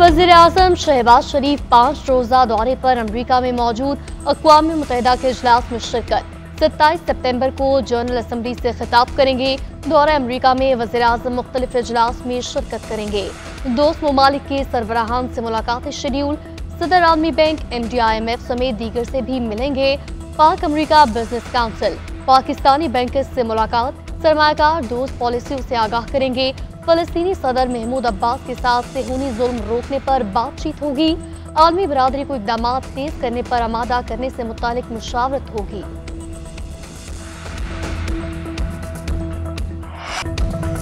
वज़ीर-ए-आज़म शहबाज शरीफ 5 रोज़ा दौरे पर अमरीका में मौजूद अक़वाम मुत्तहिदा के इजलास में शिरकत। 27 सितंबर को जनरल असम्बली से खिताब करेंगे। दौरे अमरीका में वज़ीर-ए-आज़म मुख्तलिफ इजलास में शिरकत करेंगे। दोस्त ममालिक के सरबराहान से मुलाकात शेड्यूल। सदर आलमी बैंक, MD-IMF समेत दीगर से भी मिलेंगे। पाक अमरीका बिजनेस काउंसिल, पाकिस्तानी बैंकर्स से मुलाकात। सरमायाकार दोस्त पॉलिसियों से आगाह करेंगे। फलस्तीनी सदर महमूद अब्बास के साथ सेहूनी जुल्म रोकने पर बातचीत होगी। आलमी बरादरी को इक़दाम तेज करने पर आमादा करने से मुतालिक मुशावरत होगी।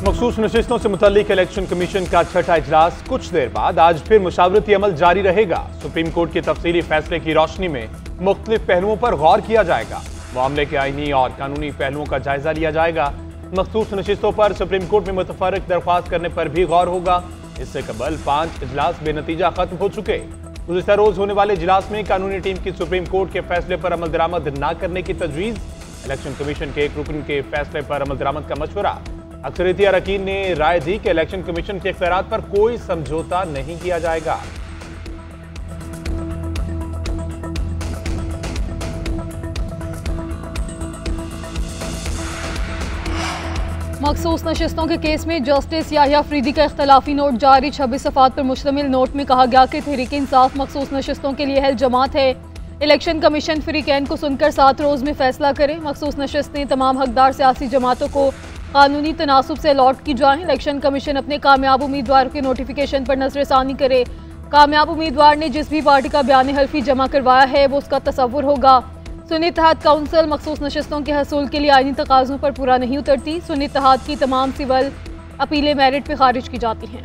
मखसूस नशिस्तों से मुतालिक इलेक्शन कमीशन का छठा इजलास कुछ देर बाद आज फिर मुशावरती अमल जारी रहेगा। सुप्रीम कोर्ट के तफसीली फैसले की रोशनी में मुख्तलिफ पहलुओं पर गौर किया जाएगा। मामले के आईनी और कानूनी पहलुओं का जायजा लिया जाएगा। मखसूस नशिस्तों पर सुप्रीम कोर्ट में मुतफर्रिक दरख्वास्त करने पर भी गौर होगा। इससे कबल 5 इजलास बेनतीजा खत्म हो चुके। गुज़िश्ता रोज होने वाले इजलास में कानूनी टीम की सुप्रीम कोर्ट के फैसले पर अमल दरामद न करने की तजवीज़। इलेक्शन कमीशन के एक रुकन के फैसले पर अमल दरामद का मशवरा। अक्सरियती अरकान ने राय दी कि इलेक्शन कमीशन के इख्तियारात पर कोई समझौता नहीं किया जाएगा। मखसूस नशिस्तों के केस में जस्टिस याहिया अफरीदी का इख्तलाफी नोट जारी। 26 सफ़ात पर मुश्तमिल नोट में कहा गया कि तहरीक इंसाफ मखसूस नशिस्तों के लिए अहल जमात है। इलेक्शन कमीशन फ्री कैन को सुनकर 7 रोज़ में फैसला करे। मखसूस नशिस्तें तमाम हकदार सियासी जमातों को कानूनी तनासुब से अलॉट की जाएँ। इलेक्शन कमीशन अपने कामयाब उम्मीदवार के नोटिफिकेशन पर नजरसानी करे। कामयाब उम्मीदवार ने जिस भी पार्टी का बयान हल्फी जमा करवाया है वो उसका तसव्वुर होगा। सुन्नी इत्तेहाद काउंसिल मखसूस नशिस्तों के हसूल के लिए आईनी तकाज़ों पर पूरा नहीं उतरती। सुन्नी इत्तेहाद की तमाम सिविल अपीलें मेरिट पर खारिज की जाती हैं।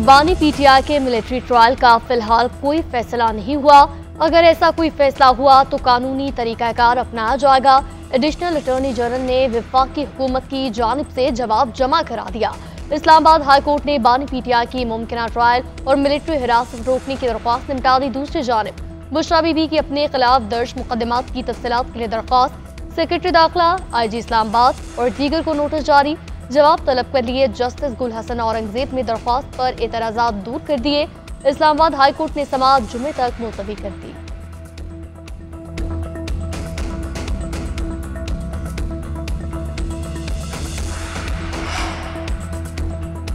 बानी PTI के मिलिट्री ट्रायल का फिलहाल कोई फैसला नहीं हुआ। अगर ऐसा कोई फैसला हुआ तो कानूनी तरीकाकार अपनाया जाएगा। एडिशनल अटॉर्नी जनरल ने वफाकी हुकूमत की जानिब से जवाब जमा करा दिया। इस्लामाबाद हाई कोर्ट ने बानी PTI की मुमकिना ट्रायल और मिलिट्री हिरासत रोकने की दरख्वास्त निपटा दी। दूसरी जानिब बुशरा बीबी की अपने खिलाफ दर्ज मुकदमात की तफसीलात के लिए दरख्वास्त। सेक्रेटरी दाखिला, IG इस्लामाबाद और दीगर को नोटिस जारी। जवाब तलब कर लिए। जस्टिस गुल हसन औरंगजेब ने दरख्वास्त पर एतराज़ात दूर कर दिए। इस्लामाबाद हाई कोर्ट ने समाअत जुमे तक मुलतवी कर दी।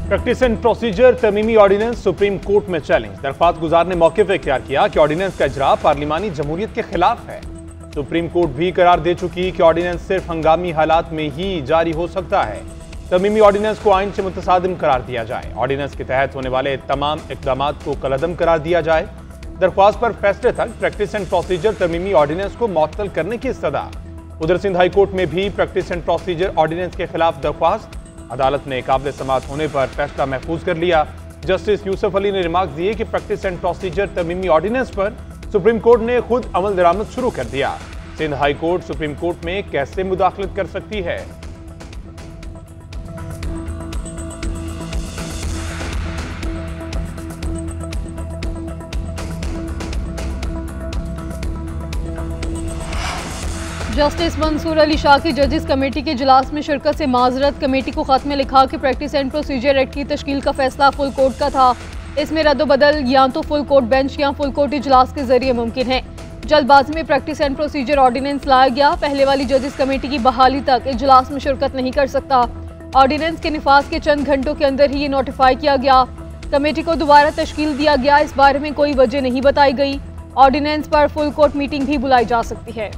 प्रैक्टिस एंड प्रोसीजर तरमीमी ऑर्डिनेंस सुप्रीम कोर्ट में चैलेंज। दरख्वास्त गुजार ने मौके पर इख्तियार किया कि ऑर्डिनेंस का इजरा पार्लिमानी जमहूरियत के खिलाफ है। सुप्रीम कोर्ट भी करार दे चुकी कि ऑर्डिनेंस सिर्फ हंगामी हालात में ही जारी हो सकता है। तरमीमी ऑर्डिनेंस को आइन से मुतसादिम करार दिया जाए। ऑर्डिनेंस के तहत होने वाले तमाम इक़दाम को कलअदम करार दिया जाए। दरख्वास्त पर फैसले तक प्रैक्टिस एंड प्रोसीजर तरमीमी ऑर्डिनेंस को मुअत्तल करने की इस्तदा। उधर सिंध हाई कोर्ट में भी प्रैक्टिस एंड प्रोसीजर ऑर्डिनेंस के खिलाफ दरख्वास्त। अदालत ने काबिल समाअत होने पर फैसला महफूज कर लिया। जस्टिस यूसुफ अली ने रिमार्क दिए कि प्रैक्टिस एंड प्रोसीजर तरमीमी ऑर्डिनेंस पर सुप्रीम कोर्ट ने खुद अमल दरामद शुरू कर दिया। Sindh high court supreme court में कैसे मुदाखलत कर सकती है? जस्टिस मंसूर अली शाह की जजेस कमेटी के इजलास में शिरकत से माजरत। कमेटी को खत में लिखा कि प्रैक्टिस एंड प्रोसीजर एक्ट की तश्कील का फैसला फुल कोर्ट का था। इसमें रद्दबदल या तो फुल कोर्ट बेंच या फुल कोर्ट इजलास के जरिए मुमकिन है। जल्दबाजी में प्रैक्टिस एंड प्रोसीजर ऑर्डिनेंस लाया गया। पहले वाली जजेस कमेटी की बहाली तक इजलास में शिरकत नहीं कर सकता। ऑर्डिनेंस के निफाज के चंद घंटों के अंदर ही ये नोटिफाई किया गया। कमेटी को दोबारा तश्कील दिया गया। इस बारे में कोई वजह नहीं बताई गई। ऑर्डिनेंस पर फुल कोर्ट मीटिंग भी बुलाई जा सकती है।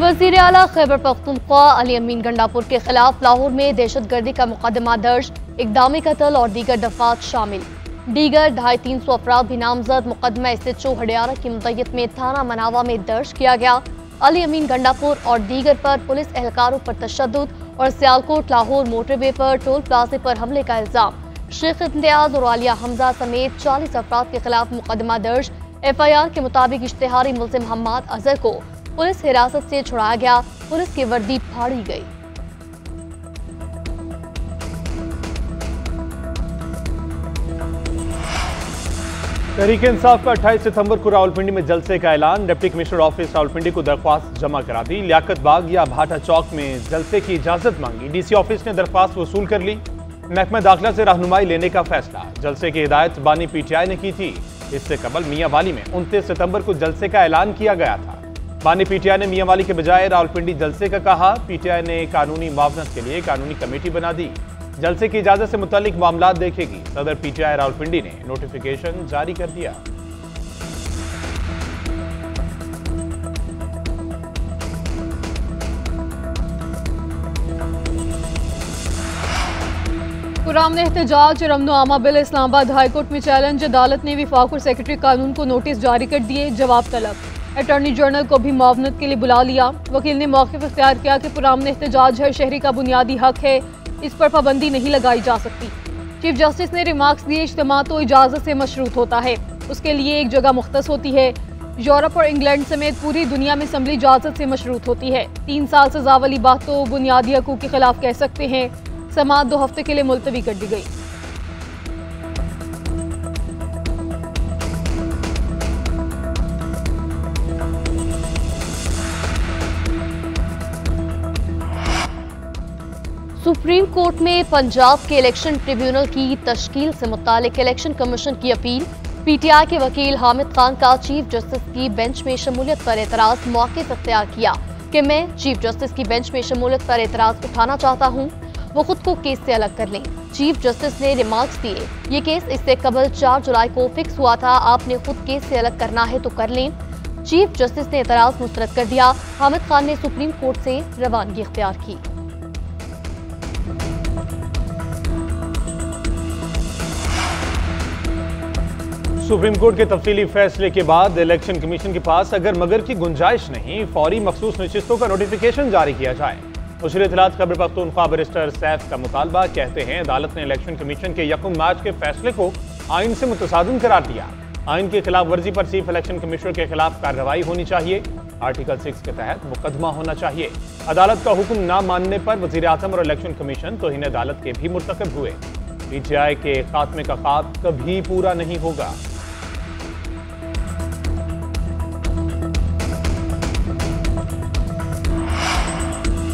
वज़ीर आला खैबर पख्तूनख्वा अली अमीन गंडापुर के खिलाफ लाहौर में दहशतगर्दी का मुकदमा दर्ज। इक़दामी कत्ल और दीगर दफात शामिल। दीगर 250-300 अफराद भी नामजद। मुकदमा SHO हडियारा की मुद्दत में थाना मनावा में दर्ज किया गया। अली अमीन गंडापुर और दीगर पर पुलिस एहलकारों पर तशद्दुद और सियालकोट लाहौर मोटरवे पर टोल प्लाजे पर हमले का इल्जाम। शेख इम्तियाज और आलिया हमजा समेत 40 अफराद के खिलाफ मुकदमा दर्ज। FIR के मुताबिक इश्तिहारी मुल्जिम हम्माद अजहर को पुलिस हिरासत से छुड़ाया गया। पुलिस की वर्दी फाड़ी गई। तहरीक इंसाफ का 28 सितंबर को रावलपिंडी में जलसे का ऐलान। डिप्टी कमिश्नर ऑफिस रावलपिंडी को दरख्वास्त जमा करा दी। लियाकत बाग या भाटा चौक में जलसे की इजाजत मांगी। डीसी ऑफिस ने दरख्वास्त वसूल कर ली। महकमा दाखिला से रहनुमाई लेने का फैसला। जलसे की हिदायत बानी पीटीआई ने की थी। इससे कबल मियांवाली में 29 सितंबर को जलसे का ऐलान किया गया था। बानी पीटीआई ने मियांवाली के बजाय रावलपिंडी जलसे का कहा। पीटीआई ने कानूनी मुआवजत के लिए कानूनी कमेटी बना दी। जलसे की इजाजत से मुतालिक मामला देखेगी। सदर पीटीआई रावलपिंडी ने नोटिफिकेशन जारी कर दिया। पुराम एहतजाज और अमनो आमा बिल इस्लामाबाद हाईकोर्ट में चैलेंज। अदालत ने वफाक और सेक्रेटरी कानून को नोटिस जारी कर दिए। जवाब तलब। अटॉर्नी जनरल को भी मुआवनत के लिए बुला लिया। वकील ने मौक़िफ़ इख्तियार किया कि पुराम एहतजाज हर शहरी का बुनियादी हक है, इस पर पाबंदी नहीं लगाई जा सकती। चीफ जस्टिस ने रिमार्क्स दिए, इज्तिमा तो इजाज़त से मशरूत होता है, उसके लिए एक जगह मुख्तस होती है। यूरोप और इंग्लैंड समेत पूरी दुनिया में असम्बली इजाज़त से मशरूत होती है। 3 साल सजा वाली बात तो बुनियादी हकूक़ के खिलाफ कह सकते हैं। समाअत 2 हफ्ते के लिए मुलतवी कर दी गई। सुप्रीम कोर्ट में पंजाब के इलेक्शन ट्रिब्यूनल की तश्कील से मुतालिक इलेक्शन कमीशन की अपील। पीटीआई के वकील हामिद खान का चीफ जस्टिस की बेंच में शमूलियत पर एतराज। मौके पर इख्तियार किया कि मैं चीफ जस्टिस की बेंच में शमूलियत पर एतराज उठाना चाहता हूं, वो खुद को केस से अलग कर लें। चीफ जस्टिस ने रिमार्क्स दिए, ये केस इससे कबल 4 जुलाई को फिक्स हुआ था, आपने खुद केस से अलग करना है तो कर लें। चीफ जस्टिस ने एतराज मुस्तरद कर दिया। हामिद खान ने सुप्रीम कोर्ट से रवानगी इख्तियार की। सुप्रीम कोर्ट के तफसीली फैसले के बाद इलेक्शन कमीशन के पास अगर मगर की गुंजाइश नहीं, फौरी मखसूस नशिस्तों का नोटिफिकेशन जारी किया जाए। मुशीर इत्तलात खैबर पख्तूनख्वा बैरिस्टर सैफ का मुतालबा। कहते हैं अदालत ने इलेक्शन कमीशन के 1 मार्च के फैसले को आइन से मुतसादिम करार दिया। आइन की खिलाफ वर्जी पर चीफ इलेक्शन कमिश्नर के खिलाफ कार्रवाई होनी चाहिए। आर्टिकल 6 के तहत मुकदमा होना चाहिए। अदालत का हुक्म न मानने पर वजीर आजम और इलेक्शन कमीशन तौहीन अदालत के भी मुर्तकब हुए। पीटीआई के खात्मे का ख्वाब कभी पूरा नहीं होगा।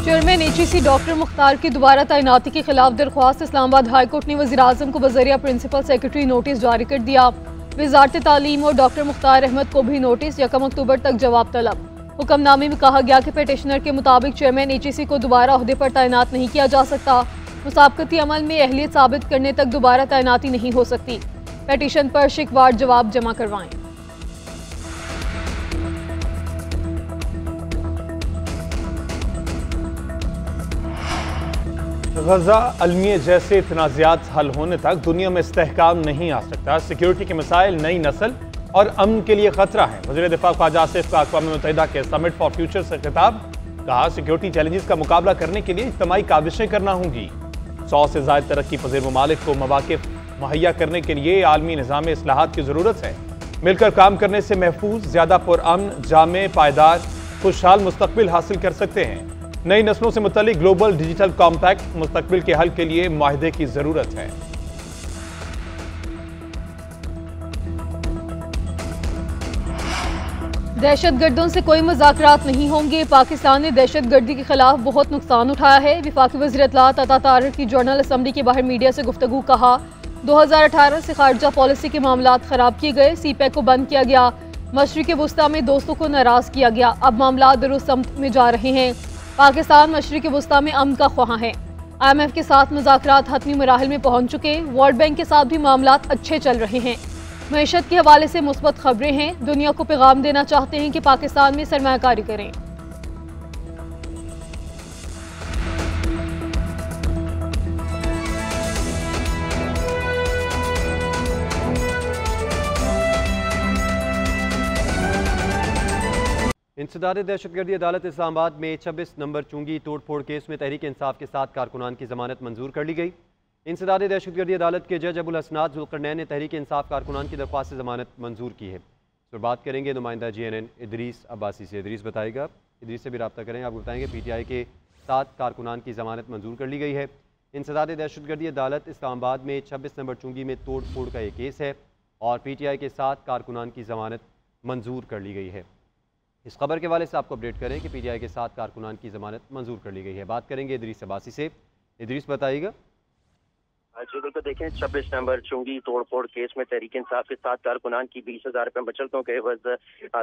चेयरमैन एचईसी डॉक्टर मुख्तार की दोबारा तैनाती के खिलाफ दरख्वास्त। इस्लामाबाद हाईकोर्ट ने वज़ीर आज़म को बज़रिया प्रिंसिपल सेक्रेटरी नोटिस जारी कर दिया। वज़ारत तालीम और डॉक्टर मुख्तार अहमद को भी नोटिस। 1 अक्टूबर तक जवाब तलब। हुक्मनामे में कहा गया कि पिटिशनर के मुताबिक चेयरमैन एचईसी को दोबारा ओहदे पर तैनात नहीं किया जा सकता। मुसाबकती अमल में अहलियत साबित करने तक दोबारा तैनाती नहीं हो सकती। पिटिशन पर शिकवार जवाब जमा करवाएं। गजा अलमिया जैसे तनाज़ात हल होने तक दुनिया में इस्तेहकाम नहीं आ सकता। सिक्योरिटी के मसाइल नई नस्ल और अमन के लिए खतरा है। वज़ीर दिफा ख्वाजा आसिफ का अक़वाम मुत्तहिदा के समिट फॉर फ्यूचर से खिताब। कहा सिक्योरिटी चैलेंजेस का मुकाबला करने के लिए इज्तिमाई काविशें करना होंगी। 100 से ज़ायद तरक्की पज़ीर ममालिक को मवाक़िफ़ मुहैया करने के लिए आलमी निज़ाम इस्लाहात की ज़रूरत है। मिलकर काम करने से महफूज, ज़्यादा पुरअमन, जामे, पायदार, खुशहाल मुस्तक़बिल हासिल कर सकते हैं। नई नस्लों से मुतल्लिक ग्लोबल डिजिटल कॉम्पैक्ट मुस्तक़बिल के हल के लिए मुआहदे की ज़रूरत है। दहशतगर्दों से कोई मुज़ाकरात नहीं होंगे। पाकिस्तान ने दहशतगर्दी के खिलाफ बहुत नुकसान उठाया है। वफाकी वज़ीर इत्तलात अता तारिक की जनरल असम्बली के बाहर मीडिया से गुफ्तगू। कहा 2018 से खारजा पॉलिसी के मामलात ख़राब किए गए। सीपैक को बंद किया गया। मशरिक़ वुस्ता में दोस्तों को नाराज़ किया गया। अब मामलात दुरुस्त समत में जा रहे हैं। पाकिस्तान मशरिक़ वुस्ता में अमन का ख्वाह है। IMF के साथ मुज़ाकरात हतमी मराहिल में पहुँच चुके। वर्ल्ड बैंक के साथ भी मामलात अच्छे चल रहे हैं। मईशत के हवाले से मुस्बत खबरें हैं। दुनिया को पैगाम देना चाहते हैं कि पाकिस्तान में सरमायाकारी करें। इंसदाद दहशतगर्दी अदालत इस्लामाबाद में 26 नंबर चुंगी तोड़ फोड़ केस में तहरीक इंसाफ के 7 कारकुनान की जमानत मंजूर कर ली गई। इंसदाद दहशतगर्दी अदालत के जज अबुल हसनात जुल्करनैन ने तहरीक इंसाफ कारकुनान की दरख्वास्त जमानत मंजूर की है। तो बात करेंगे नुमाइंदा GNN इदरीस अब्बासी से। इदरीस बताएगा, इदरीस से भी रब्ता करेंगे। आपको बताएंगे PTI के 7 कारकुनान की ज़मानत मंजूर कर ली गई है। इंसदाद दहशतगर्दी अदालत इस्लामाबाद में 26 नंबर चुंगी में तोड़ फोड़ का ये केस है और PTI के 7 कारकुनान की ज़मानत मंजूर कर ली गई है। इस खबर के हवाले से आपको अपडेट करें कि PTI के 7 कारकुनान की ज़मानत मंजूर कर ली गई है। बात करेंगे इदरीस अब्बासी से। इदरीस बताइएगा। जी बिल्कुल, देखें 26 नंबर चुंगी तोड़फोड़ केस में तहरीक इंसाफ के 7 कारकुनान की 20,000 रुपये बचतों के एवज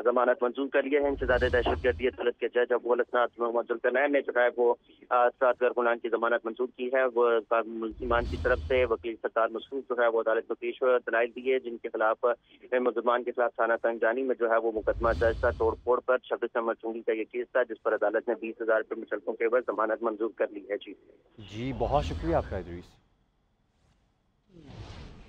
जमानत मंजूर कर लिया है। इंसदाद दहशतगर्दी अदालत के जज अबू हसनात मोहम्मद जुल्करनैन ने जो है वो 7 कारकुनान की जमानत मंजूर की है। वो मुलजिमान की तरफ से वकील सत्तार मसूद जो है वो अदालत में पेश दलाइल दिए, जिनके खिलाफ मुलजमान के खिलाफ थाना तंगजानी में जो है वो मुकदमा दर्ज था। तोड़फोड़ पर 26 नंबर चुंगी का ये केस था, जिस पर अदालत ने 20,000 रुपये बचतों के एवज जमानत मंजूर कर ली है। जी बहुत शुक्रिया आपका इदरीस।